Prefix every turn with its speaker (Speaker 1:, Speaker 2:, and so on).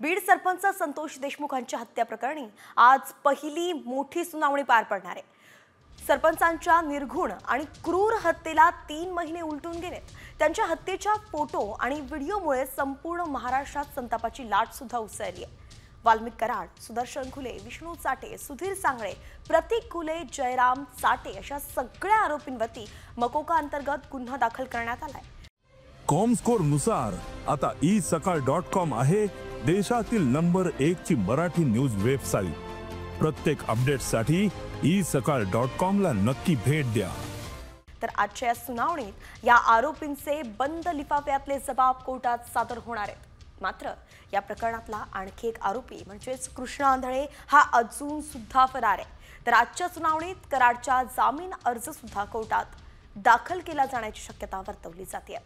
Speaker 1: बीड सरपंच संतोष देशमुखांच्या हत्या प्रकरणी आज पहिली मोठी सुनावणी पार पडणार आहे। सरपंचांच्या निर्घुण आणि क्रूर हत्येला 3 महिने उलटून गेले। त्यांच्या हत्येच्या फोटो आणि व्हिडिओमुळे संपूर्ण महाराष्ट्रात संतापाची लाट सुद्धा उसळली आहे। वाल्मिक कराड, सुदर्शन खुले, विष्णू चाटे, सुधीर सांगळे, प्रतीक खुले, जयराम चाटे अशा सगळ्या आरोपींवरती मकोका अंतर्गत गुन्हा दाखल करण्यात आलाय।
Speaker 2: कॉमस्कोर नुसार आता isakal.com आहे देशातील नंबर 1 ची मराठी न्यूज वेबसाईट। प्रत्येक अपडेटसाठी isakal.com ला नक्की भेट द्या।
Speaker 1: तर आजच्या सुनावणीत या आरोपींचे बंद लिफाफ्यातले जबाब कोर्टात सादर होणार आहेत। मात्र या प्रकरणातला आणखी एक आरोपी म्हणजेच कृष्णा आंधळे हा अजून सुद्धा फरार आहे। तर आजच्या सुनावणीत कराडचा जामीन अर्ज सुद्धा कोर्टात दाखल केला जाण्याची शक्यता वर्तवली जाते।